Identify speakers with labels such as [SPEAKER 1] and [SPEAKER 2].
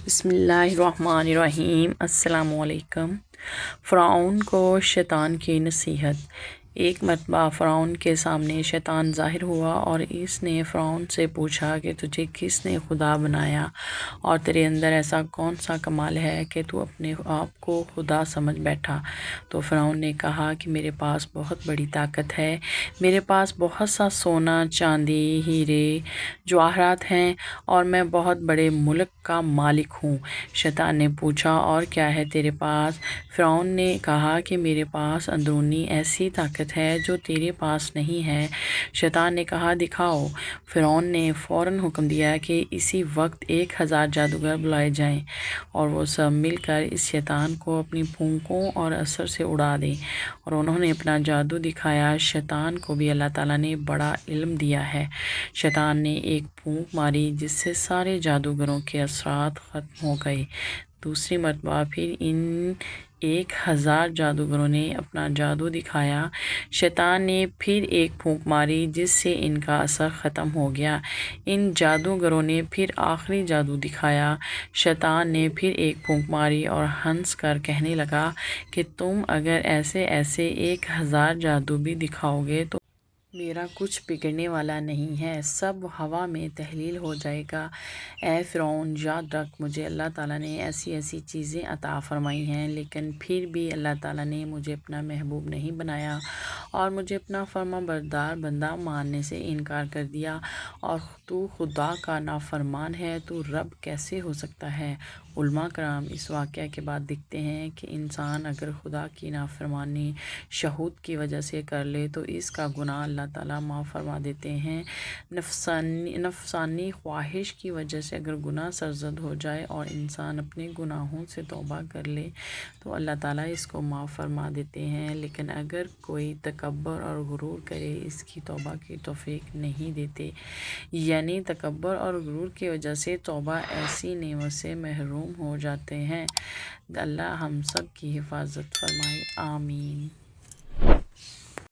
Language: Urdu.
[SPEAKER 1] بسم اللہ الرحمن الرحیم۔ السلام علیکم۔ فرعون کو شیطان کی نصیحت۔ ایک مرتبہ فرعون کے سامنے شیطان ظاہر ہوا اور اس نے فرعون سے پوچھا کہ تجھے کس نے خدا بنایا اور تیرے اندر ایسا کون سا کمال ہے کہ تو اپنے آپ کو خدا سمجھ بیٹھا۔ تو فرعون نے کہا کہ میرے پاس بہت بڑی طاقت ہے، میرے پاس بہت سا سونا، چاندی، ہیرے، جواہرات ہیں اور میں بہت بڑے ملک کا مالک ہوں۔ شیطان نے پوچھا اور کیا ہے تیرے پاس؟ فرعون نے کہا کہ میرے پاس اندرونی ایسی طاقت ہے جو تیرے پاس نہیں ہے۔ شیطان نے کہا دکھاؤ۔ فرعون نے فوراً حکم دیا کہ اسی وقت 1000 جادوگر بلائے جائیں اور وہ سب مل کر اس شیطان کو اپنی پھونکوں اور اثر سے اڑا دیں، اور انہوں نے اپنا جادو دکھایا۔ شیطان کو بھی اللہ تعالیٰ نے بڑا علم دیا ہے۔ شیطان نے ایک پھونک ماری جس سے سارے جادوگروں کے اثرات ختم ہو گئے۔ دوسری مرتبہ پھر ان 1000 جادوگروں نے اپنا جادو دکھایا۔ شیطان نے پھر ایک پھونک ماری جس سے ان کا اثر ختم ہو گیا۔ ان جادوگروں نے پھر آخری جادو دکھایا۔ شیطان نے پھر ایک پھونک ماری اور ہنس کر کہنے لگا کہ تم اگر ایسے 1000 جادو بھی دکھاؤ گے تو میرا کچھ بگڑنے والا نہیں ہے، سب ہوا میں تحلیل ہو جائے گا۔ اے فرعون، یاد رکھ مجھے اللہ تعالیٰ نے ایسی چیزیں عطا فرمائی ہیں، لیکن پھر بھی اللہ تعالیٰ نے مجھے اپنا محبوب نہیں بنایا اور مجھے اپنا فرما بردار بندہ ماننے سے انکار کر دیا، اور تو خدا کا نافرمان ہے، تو رب کیسے ہو سکتا ہے؟ علماء کرام اس واقعہ کے بعد لکھتے ہیں کہ انسان اگر خدا کی نافرمانی شہوت کی وجہ سے کر لے تو اس کا گناہ اللہ تعالیٰ معاف فرما دیتے ہیں۔ نفسانی خواہش کی وجہ سے اگر گناہ سرزد ہو جائے اور انسان اپنے گناہوں سے توبہ کر لے تو اللہ تعالیٰ اس کو معاف فرما دیتے ہیں، لیکن اگر کوئی تکبر اور غرور کرے اس کی توبہ کی توفیق نہیں دیتے۔ یعنی تکبر اور غرور کی وجہ سے توبہ ایسی نعمت سے محروم ہو جاتے ہیں۔ اللہ ہم سب کی حفاظت فرمائے، آمین۔